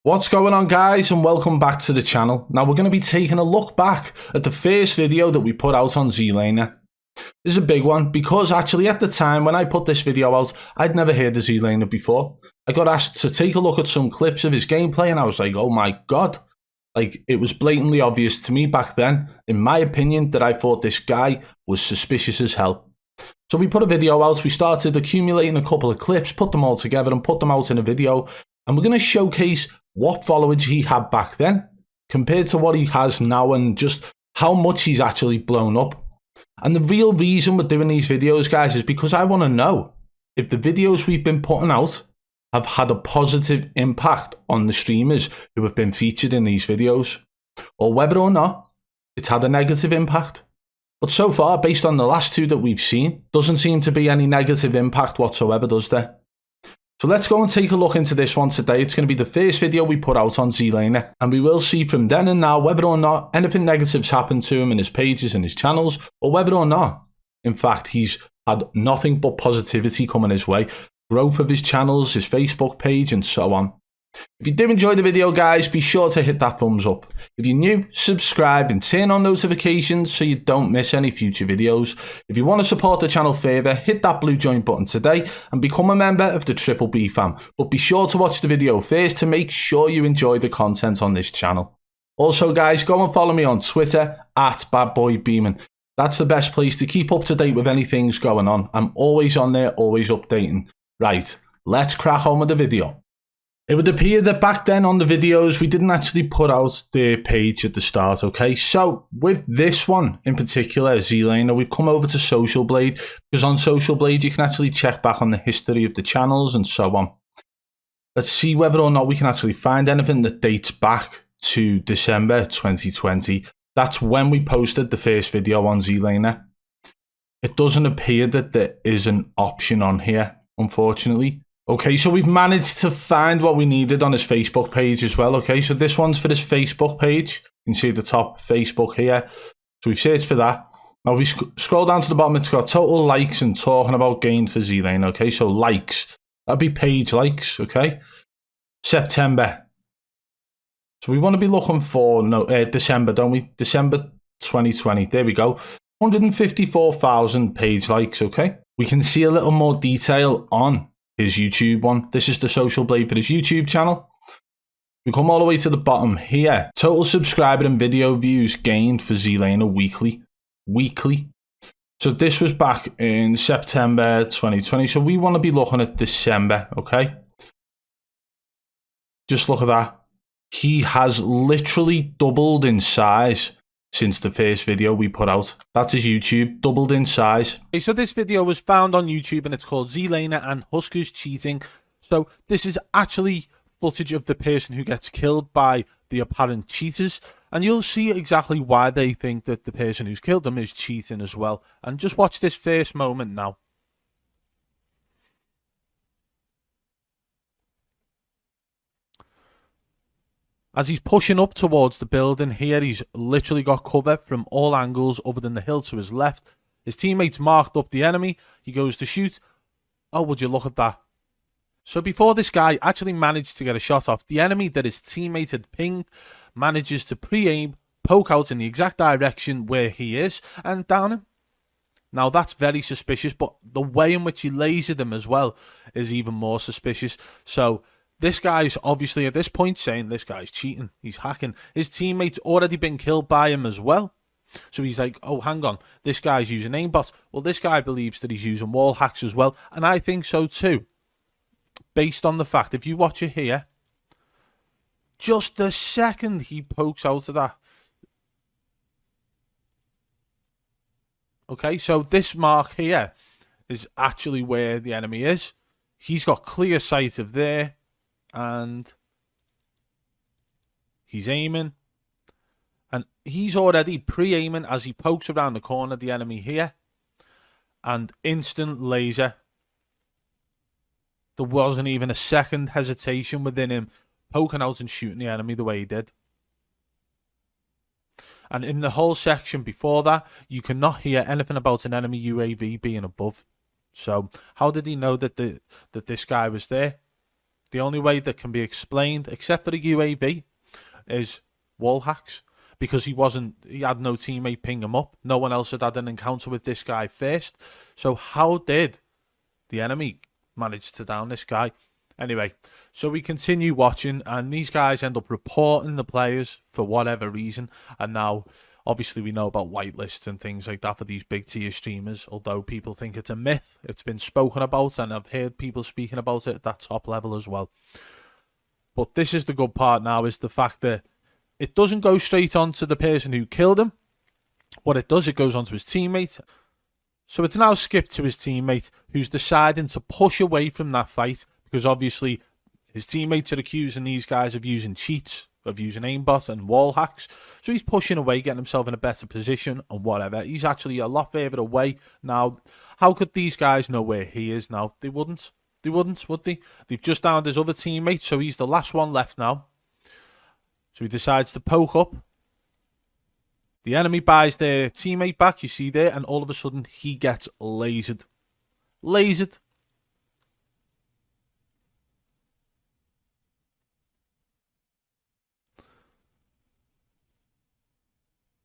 What's going on, guys, and welcome back to the channel. Now we're going to be taking a look back at the first video that we put out on Zlaner. This is a big one because actually at the time when I put this video out, I'd never heard of Zlaner before. I got asked to take a look at some clips of his gameplay and I was like, oh my god. Like, it was blatantly obvious to me back then, in my opinion, that I thought this guy was suspicious as hell. So we put a video out, we started accumulating a couple of clips, put them all together and put them out in a video. And we're going to showcase what followers he had back then compared to what he has now and just how much he's actually blown up. And the real reason we're doing these videos, guys, is because I want to know if the videos we've been putting out have had a positive impact on the streamers who have been featured in these videos, or whether or not it's had a negative impact. But so far, based on the last two that we've seen, doesn't seem to be any negative impact whatsoever, does there? So let's go and take a look into this one today. It's going to be the first video we put out on Zlaner, and we will see from then and now whether or not anything negative's happened to him in his pages and his channels, or whether or not, in fact, he's had nothing but positivity coming his way. Growth of his channels, his Facebook page, and so on. If you do enjoy the video, guys, be sure to hit that thumbs up. If you're new, subscribe and turn on notifications so you don't miss any future videos. If you want to support the channel further, hit that blue join button today and become a member of the Triple B fam. But be sure to watch the video first to make sure you enjoy the content on this channel. Also, guys, go and follow me on Twitter at Badboy Beaman. That's the best place to keep up to date with anything's going on. I'm always on there, always updating. Right, let's crack on with the video. It would appear that back then on the videos, we didn't actually put out the page at the start, okay? So with this one in particular, Zlaner, we've come over to Social Blade, because on Social Blade, you can actually check back on the history of the channels and so on. Let's see whether or not we can actually find anything that dates back to December 2020. That's when we posted the first video on Zlaner. It doesn't appear that there is an option on here, unfortunately. Okay, so we've managed to find what we needed on his Facebook page as well. Okay, so this one's for his Facebook page. You can see at the top, Facebook here. So we've searched for that. Now we scroll down to the bottom, it's got total likes and talking about gained for Zlaner. Okay, so likes. That'd be page likes, okay? September. So we want to be looking for December, don't we? December 2020. There we go. 154,000 page likes, okay? We can see a little more detail on his YouTube one. This is the Social Blade for his YouTube channel. We come all the way to the bottom here. Total subscriber and video views gained for Zlaner weekly. So this was back in September 2020. So we want to be looking at December, okay? Just look at that. He has literally doubled in size since the first video we put out. That's his YouTube, doubled in size. Okay, so this video was found on YouTube and it's called Zlaner and Huskers Cheating. So this is actually footage of the person who gets killed by the apparent cheaters. And you'll see exactly why they think that the person who's killed them is cheating as well. And just watch this first moment now. As he's pushing up towards the building here, he's literally got cover from all angles other than the hill to his left. His teammates marked up the enemy. He goes to shoot. Oh, would you look at that? So before this guy actually managed to get a shot off, the enemy that his teammate had pinged manages to pre-aim, poke out in the exact direction where he is, and down him. Now that's very suspicious, but the way in which he lasered him as well is even more suspicious. So this guy's obviously at this point saying this guy's cheating, he's hacking. His teammate's already been killed by him as well. So he's like, oh, hang on, this guy's using Aimbot. Well, this guy believes that he's using wall hacks as well, and I think so too. Based on the fact, if you watch it here, just the second he pokes out of that. Okay, so this mark here is actually where the enemy is. He's got clear sight of there. And he's aiming, and he's already pre-aiming as he pokes around the corner, the enemy here, and instant laser. There wasn't even a second hesitation within him poking out and shooting the enemy the way he did. And in the whole section before that, you cannot hear anything about an enemy UAV being above. So how did he know that this guy was there? The only way that can be explained, except for the UAV, is wall hacks. Because he had no teammate ping him up. No one else had had an encounter with this guy first. So how did the enemy manage to down this guy? Anyway, so we continue watching, and these guys end up reporting the players for whatever reason. And now, obviously, we know about whitelists and things like that for these big tier streamers. Although people think it's a myth, it's been spoken about, and I've heard people speaking about it at that top level as well. But this is the good part now, is the fact that it doesn't go straight on to the person who killed him. What it does, it goes on to his teammate. So it's now skipped to his teammate, who's deciding to push away from that fight, because obviously his teammates are accusing these guys of using cheats, of using aimbot and wall hacks. So he's pushing away, getting himself in a better position and whatever. He's actually a lot further away now. How could these guys know where he is now? They wouldn't. They wouldn't, would they? They've just downed his other teammate, so he's the last one left now. So he decides to poke up. The enemy buys their teammate back, you see there, and all of a sudden he gets lasered. Lasered.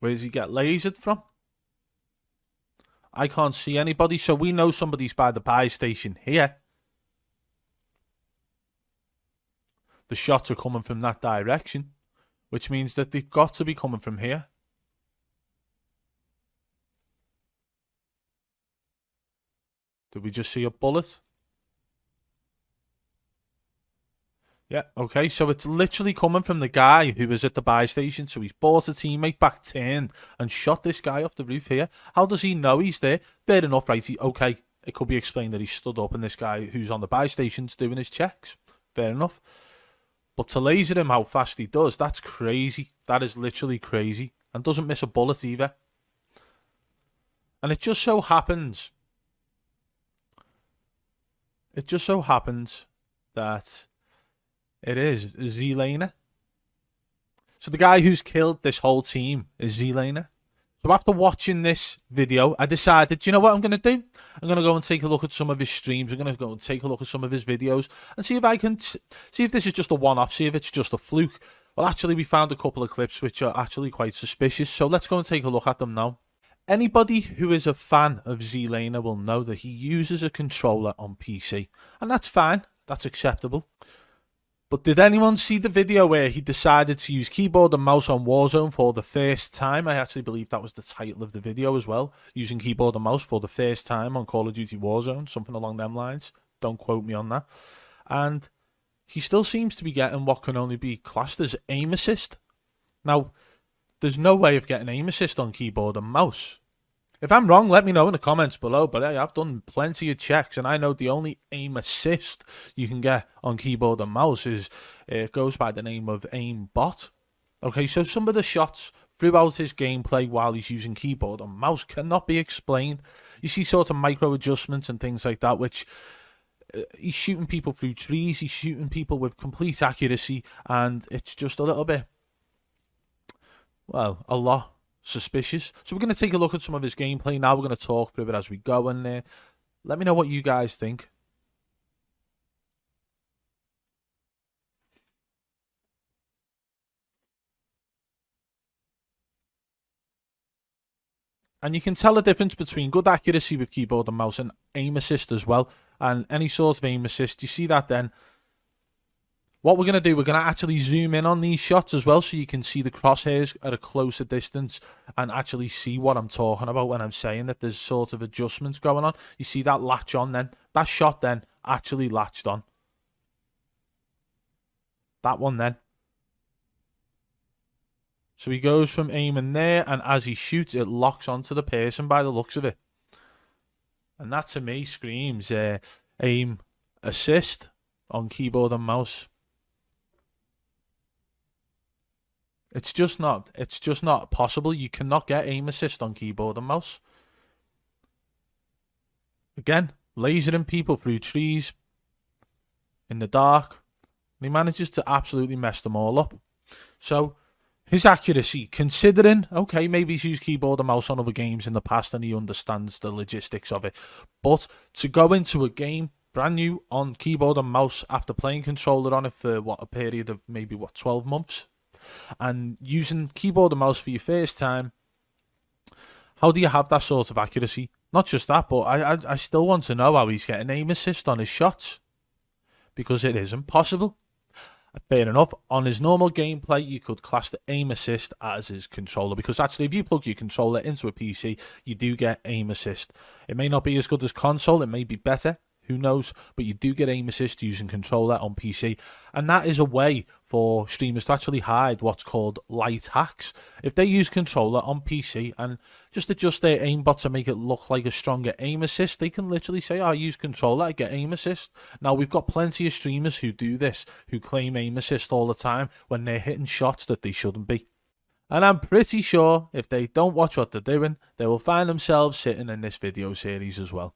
Where does he get lasered from? I can't see anybody, so we know somebody's by the buy station here. The shots are coming from that direction, which means that they've got to be coming from here. Did we just see a bullet? Yeah, okay, so it's literally coming from the guy who was at the buy station. So he's bought a teammate back, turned, and shot this guy off the roof here. How does he know he's there? Fair enough, right? Okay, it could be explained that he stood up and this guy who's on the buy station's doing his checks. Fair enough. But to laser him how fast he does, that's crazy. That is literally crazy. And doesn't miss a bullet either. And it just so happens... that it is Zlaner. So the guy who's killed this whole team is Zlaner. So after watching this video, I decided, do you know what I'm going to do? I'm going to go and take a look at some of his streams. I'm going to go and take a look at some of his videos and see if I can see if this is just a one-off, see if it's just a fluke. Well, actually, we found a couple of clips which are actually quite suspicious. So let's go and take a look at them now. Anybody who is a fan of Zlaner will know that he uses a controller on PC. And that's fine. That's acceptable. But did anyone see the video where he decided to use keyboard and mouse on Warzone for the first time? I actually believe that was the title of the video as well. Using keyboard and mouse for the first time on Call of Duty Warzone. Something along them lines. Don't quote me on that. And he still seems to be getting what can only be classed as aim assist. Now, there's no way of getting aim assist on keyboard and mouse. If I'm wrong, let me know in the comments below, but hey, I've done plenty of checks, and I know the only aim assist you can get on keyboard and mouse is, it goes by the name of Aimbot. Okay, so some of the shots throughout his gameplay while he's using keyboard and mouse cannot be explained. You see sort of micro adjustments and things like that, which he's shooting people through trees, he's shooting people with complete accuracy, and it's just a little bit, well, a lot suspicious. So we're going to take a look at some of his gameplay now. We're going to talk through it as we go, and let me know what you guys think. And you can tell the difference between good accuracy with keyboard and mouse and aim assist as well. And any sort of aim assist, you see that then. What we're going to do, we're going to actually zoom in on these shots as well, so you can see the crosshairs at a closer distance and actually see what I'm talking about when I'm saying that there's sort of adjustments going on. You see that latch on then? That shot then actually latched on. That one then. So he goes from aiming there, and as he shoots, it locks onto the person by the looks of it. And that to me screams aim assist on keyboard and mouse. It's just not possible. You cannot get aim assist on keyboard and mouse. Again, lasering people through trees in the dark. And he manages to absolutely mess them all up. So his accuracy, considering, okay, maybe he's used keyboard and mouse on other games in the past and he understands the logistics of it. But to go into a game brand new on keyboard and mouse after playing controller on it for a period of maybe 12 months, and using keyboard and mouse for your first time, how do you have that sort of accuracy? Not just that, but I still want to know how he's getting aim assist on his shots, because it isn't possible. Fair enough, on his normal gameplay, you could class the aim assist as his controller, because actually if you plug your controller into a PC, you do get aim assist. It may not be as good as console, it may be better, who knows, but you do get aim assist using controller on PC, and that is a way for streamers to actually hide what's called light hacks. If they use controller on PC and just adjust their aimbot to make it look like a stronger aim assist, they can literally say, oh, I use controller, I get aim assist. Now, we've got plenty of streamers who do this, who claim aim assist all the time when they're hitting shots that they shouldn't be. And I'm pretty sure if they don't watch what they're doing, they will find themselves sitting in this video series as well.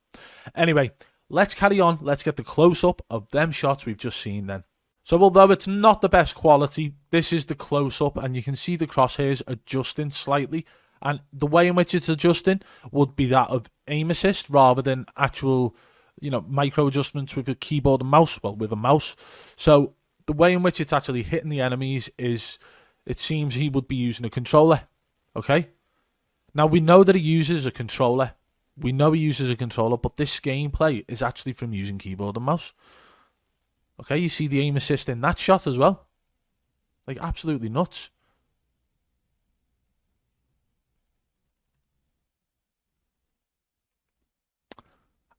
Anyway, let's carry on. Let's get the close-up of them shots we've just seen then. So although it's not the best quality, this is the close-up, and you can see the crosshairs adjusting slightly. And the way in which it's adjusting would be that of aim assist rather than actual, micro adjustments with a keyboard and mouse. Well, with a mouse. So the way in which it's actually hitting the enemies is, it seems he would be using a controller. Okay? Now we know that he uses a controller. We know he uses a controller, but this gameplay is actually from using keyboard and mouse. Okay, you see the aim assist in that shot as well. Like, absolutely nuts.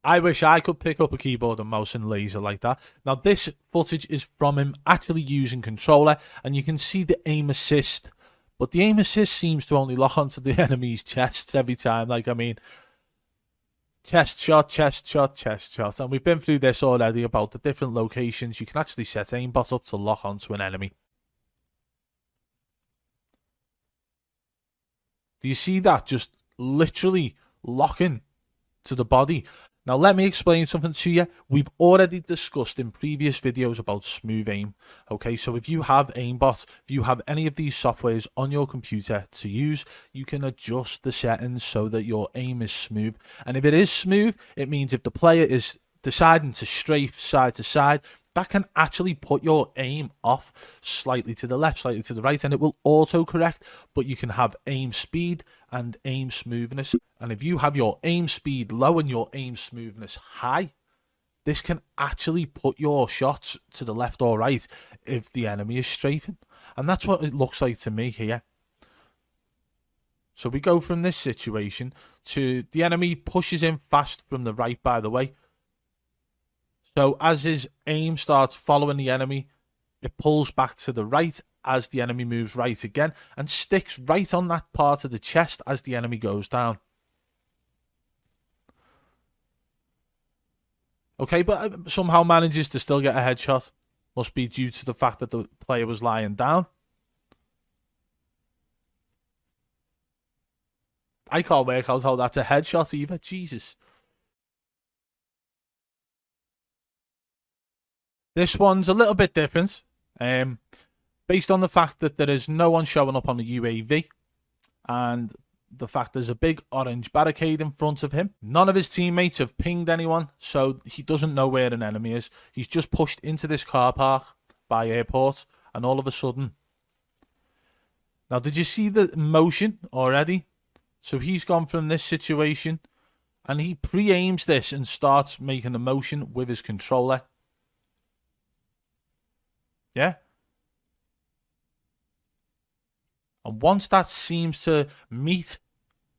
I wish I could pick up a keyboard and mouse and laser like that. Now, this footage is from him actually using controller, and you can see the aim assist. But the aim assist seems to only lock onto the enemy's chests every time. Like, I mean, chest shot, chest shot, chest shot. And we've been through this already about the different locations. You can actually set aimbot up to lock onto an enemy. Do you see that? Just literally locking to the body. Now, let me explain something to you. We've already discussed in previous videos about smooth aim. Okay, so if you have Aimbot, if you have any of these softwares on your computer to use, you can adjust the settings so that your aim is smooth. And if it is smooth, it means if the player is deciding to strafe side to side, that can actually put your aim off slightly to the left, slightly to the right, and it will auto-correct, but you can have aim speed and aim smoothness. And if you have your aim speed low and your aim smoothness high, this can actually put your shots to the left or right if the enemy is strafing. And that's what it looks like to me here. So we go from this situation to the enemy pushes in fast from the right, by the way. So as his aim starts following the enemy, it pulls back to the right as the enemy moves right again and sticks right on that part of the chest as the enemy goes down. Okay, but somehow manages to still get a headshot. Must be due to the fact that the player was lying down. I can't work out how that's a headshot either. Jesus. This one's a little bit different, based on the fact that there is no one showing up on the UAV, and the fact there's a big orange barricade in front of him. None of his teammates have pinged anyone, so he doesn't know where an enemy is. He's just pushed into this car park by airport, and all of a sudden... Now, did you see the motion already? So he's gone from this situation, and he pre-aims this and starts making a motion with his controller. Yeah. And once that seems to meet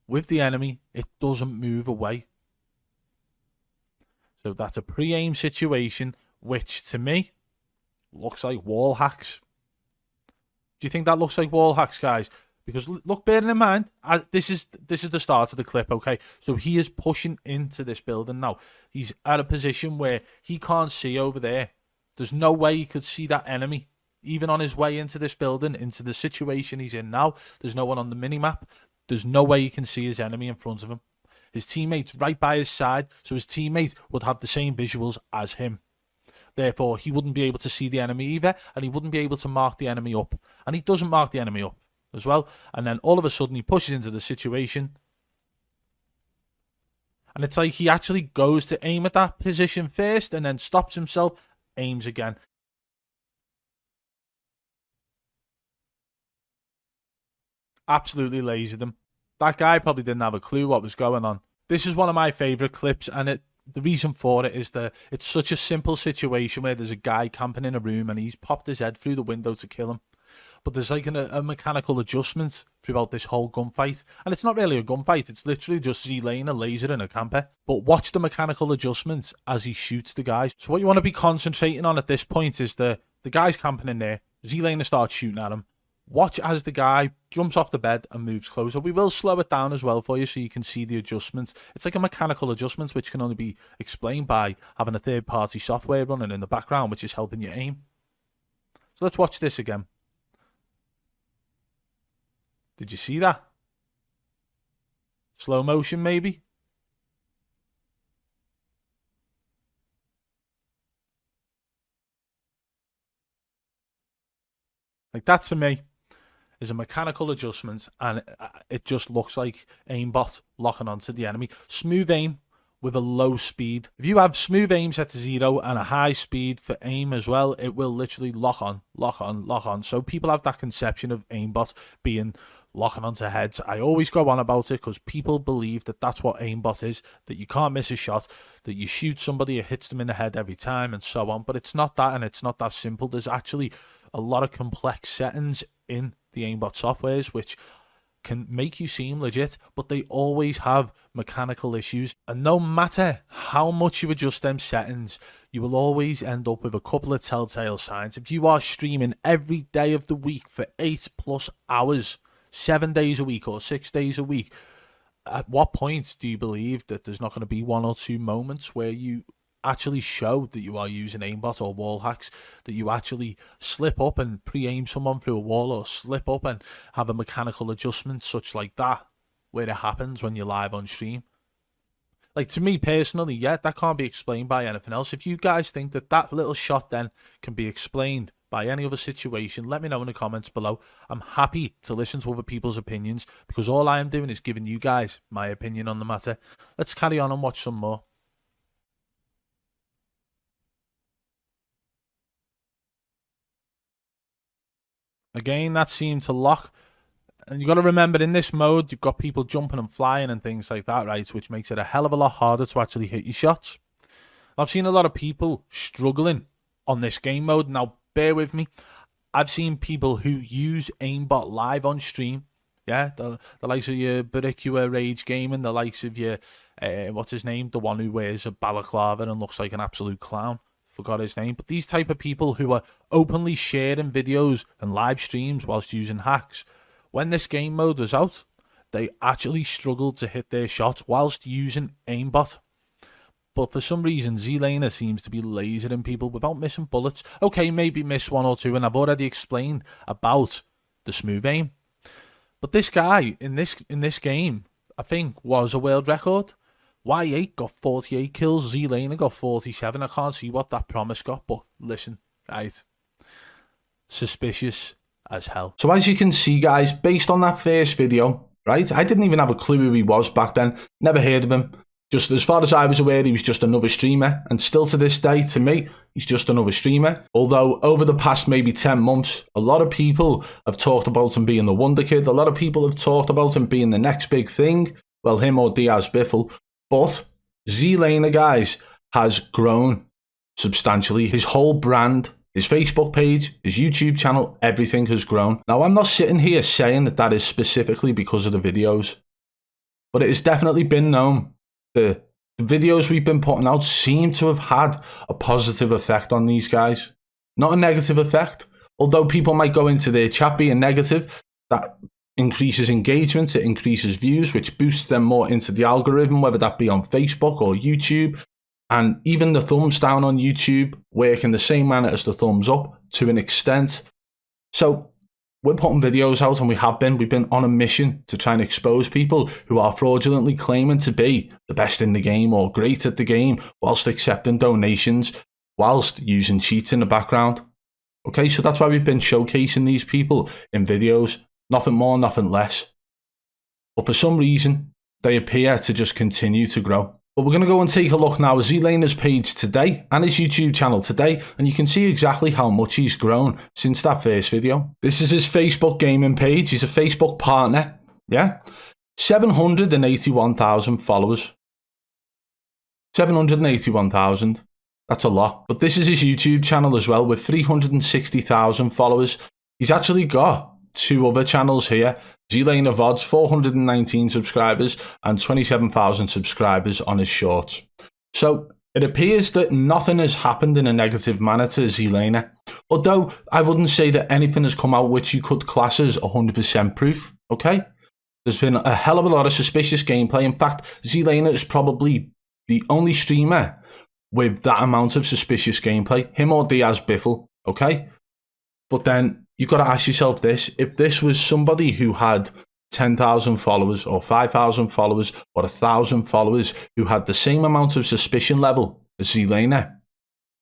with the enemy, it doesn't move away. So that's a pre-aim situation, which to me looks like wall hacks. Do you think that looks like wall hacks, guys? Because look, bearing in mind, this is the start of the clip, okay? So he is pushing into this building now. He's at a position where he can't see over there. There's no way he could see that enemy. Even on his way into this building, into the situation he's in now, there's no one on the minimap. There's no way he can see his enemy in front of him. His teammate's right by his side, so his teammate would have the same visuals as him. Therefore, he wouldn't be able to see the enemy either, and he wouldn't be able to mark the enemy up. And he doesn't mark the enemy up as well. And then all of a sudden, he pushes into the situation. And it's like he actually goes to aim at that position first and then stops himself, aims again. Absolutely lasered him. That guy probably didn't have a clue what was going on. This is one of my favourite clips, and the reason for it is that it's such a simple situation where there's a guy camping in a room and he's popped his head through the window to kill him. But there's like a mechanical adjustment throughout this whole gunfight. And it's not really a gunfight, it's literally just Zlaner lasering a camper. But watch the mechanical adjustments as he shoots the guys. So what you want to be concentrating on at this point is the guy's camping in there, Zlaner starts shooting at him. Watch as the guy jumps off the bed and moves closer. We will slow it down as well for you so you can see the adjustments. It's like a mechanical adjustment which can only be explained by having a third-party software running in the background which is helping you aim. So let's watch this again. Did you see that? Slow motion maybe? Like that to me is a mechanical adjustment, and it just looks like Aimbot locking onto the enemy. Smooth aim with a low speed. If you have smooth aim set to 0 and a high speed for aim as well, it will literally lock on, lock on, lock on. So people have that conception of Aimbot being locking onto heads. I always go on about it because people believe that that's what Aimbot is, that you can't miss a shot, that you shoot somebody, it hits them in the head every time and so on. But it's not that, and it's not that simple. There's actually a lot of complex settings in the Aimbot softwares which can make you seem legit, but they always have mechanical issues. And no matter how much you adjust them settings, you will always end up with a couple of telltale signs. If you are streaming every day of the week for 8+ hours, 7 days a week or 6 days a week, at what point do you believe that there's not going to be 1 or 2 moments where you actually show that you are using aimbot or wall hacks, that you actually slip up and pre-aim someone through a wall, or slip up and have a mechanical adjustment such like that, where it happens when you're live on stream? Like, to me personally, yeah, that can't be explained by anything else. If you guys think that that little shot then can be explained by any other situation, let me know in the comments below. I'm happy to listen to other people's opinions, because all I am doing is giving you guys my opinion on the matter. Let's carry on and watch some more. Again, that seemed to lock. And you got to remember, in this mode, you've got people jumping and flying and things like that, right? Which makes it a hell of a lot harder to actually hit your shots. I've seen a lot of people struggling on this game mode. Now, bear with me. I've seen people who use Aimbot live on stream. Yeah, the likes of your Baricua Rage Gaming, the likes of your, what's his name? The one who wears a balaclava and looks like an absolute clown. Forgot his name. But these type of people who are openly sharing videos and live streams whilst using hacks, when this game mode was out, they actually struggled to hit their shots whilst using Aimbot. But for some reason, Zlaner seems to be lasering people without missing bullets. Okay, maybe miss 1 or 2, and I've already explained about the smooth aim. But this guy in this game, I think, was a world record. Y8 got 48 kills, Zlaner got 47. I can't see what that promise got, but listen, right? Suspicious as hell. So as you can see, guys, based on that first video, right, I didn't even have a clue who he was back then. Never heard of him. Just as far as I was aware, he was just another streamer. And still to this day, to me, he's just another streamer. Although over the past maybe 10 months, a lot of people have talked about him being the Wonder Kid. A lot of people have talked about him being the next big thing. Well, him or Diaz Biffle. But Zlaner, guys, has grown substantially. His whole brand, his Facebook page, his YouTube channel, everything has grown. Now, I'm not sitting here saying that that is specifically because of the videos, but it has definitely been known. The videos we've been putting out seem to have had a positive effect on these guys. Not a negative effect. Although people might go into their chat being negative, that increases engagement, it increases views, which boosts them more into the algorithm, whether that be on Facebook or YouTube. And even the thumbs down on YouTube work in the same manner as the thumbs up to an extent. So we're putting videos out, and we've been on a mission to try and expose people who are fraudulently claiming to be the best in the game or great at the game whilst accepting donations, whilst using cheats in the background. Okay, so that's why we've been showcasing these people in videos. Nothing more, nothing less. But for some reason, they appear to just continue to grow. But we're going to go and take a look now at Zlaner's page today and his YouTube channel today, and you can see exactly how much he's grown since that first video. This is his Facebook gaming page. He's a Facebook partner. Yeah. 781,000 followers. 781,000. That's a lot. But this is his YouTube channel as well with 360,000 followers. He's actually got two other channels here. Zlaner VODs, 419 subscribers and 27,000 subscribers on his shorts. So it appears that nothing has happened in a negative manner to Zlaner. Although I wouldn't say that anything has come out which you could class as 100% proof, okay? There's been a hell of a lot of suspicious gameplay. In fact, Zlaner is probably the only streamer with that amount of suspicious gameplay. Him or Diaz Biffle, okay? But then you've got to ask yourself this. If this was somebody who had 10,000 followers or 5,000 followers or 1,000 followers who had the same amount of suspicion level as Zlaner,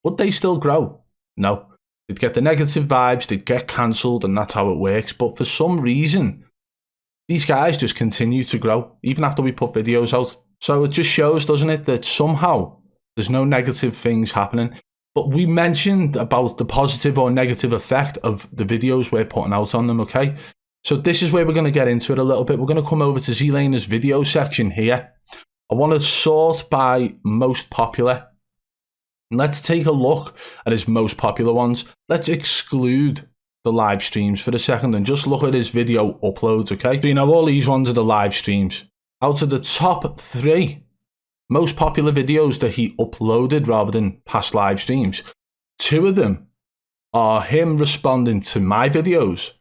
would they still grow? No. They'd get the negative vibes, they'd get cancelled, and that's how it works. But for some reason, these guys just continue to grow, even after we put videos out. So it just shows, doesn't it, that somehow there's no negative things happening. But we mentioned about the positive or negative effect of the videos we're putting out on them, okay? So this is where we're going to get into it a little bit. We're going to come over to Zlaner's video section here. I want to sort by most popular. Let's take a look at his most popular ones. Let's exclude the live streams for a second and just look at his video uploads, okay? So you know, all these ones are the live streams. Out of the top 3 most popular videos that he uploaded rather than past live streams, 2 of them are him responding to my videos.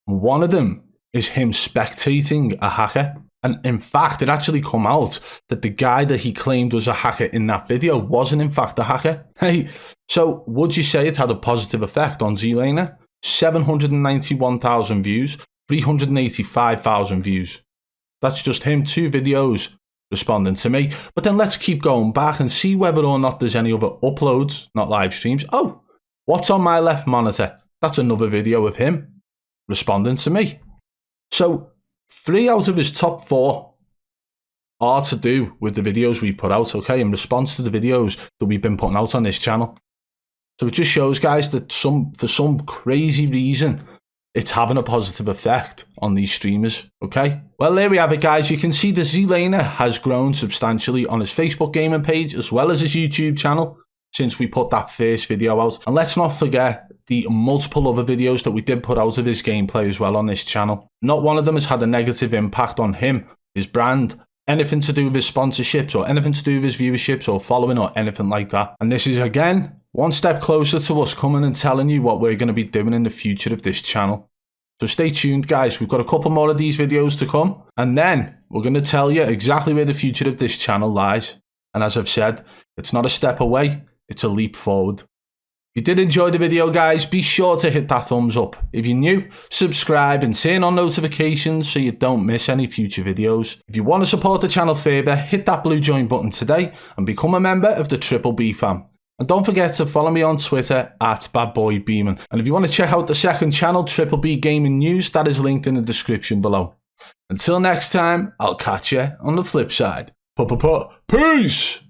One of them is him spectating a hacker. And in fact, it actually come out that the guy that he claimed was a hacker in that video wasn't in fact a hacker. Hey, so would you say it had a positive effect on Zlaner? 791,000 views, 385,000 views. That's just him, 2 videos responding to me. But then let's keep going back and see whether or not there's any other uploads, not live streams. Oh, what's on my left monitor? That's another video of him responding to me. So 3 out of his top 4 are to do with the videos we put out, okay, in response to the videos that we've been putting out on this channel. So it just shows, guys, that for some crazy reason, it's having a positive effect on these streamers, okay? Well, there we have it, guys. You can see that Zlaner has grown substantially on his Facebook gaming page as well as his YouTube channel since we put that first video out. And let's not forget the multiple other videos that we did put out of his gameplay as well on this channel. Not one of them has had a negative impact on him, his brand, anything to do with his sponsorships or anything to do with his viewerships or following or anything like that. And this is, again, one step closer to us coming and telling you what we're going to be doing in the future of this channel. So stay tuned, guys. We've got a couple more of these videos to come. And then we're going to tell you exactly where the future of this channel lies. And as I've said, it's not a step away, it's a leap forward. If you did enjoy the video, guys, be sure to hit that thumbs up. If you're new, subscribe and turn on notifications so you don't miss any future videos. If you want to support the channel further, hit that blue join button today and become a member of the Triple B fam. And don't forget to follow me on Twitter at Badboy Beaman. And if you want to check out the second channel, Triple B Gaming News, that is linked in the description below. Until next time, I'll catch you on the flip side. Peace!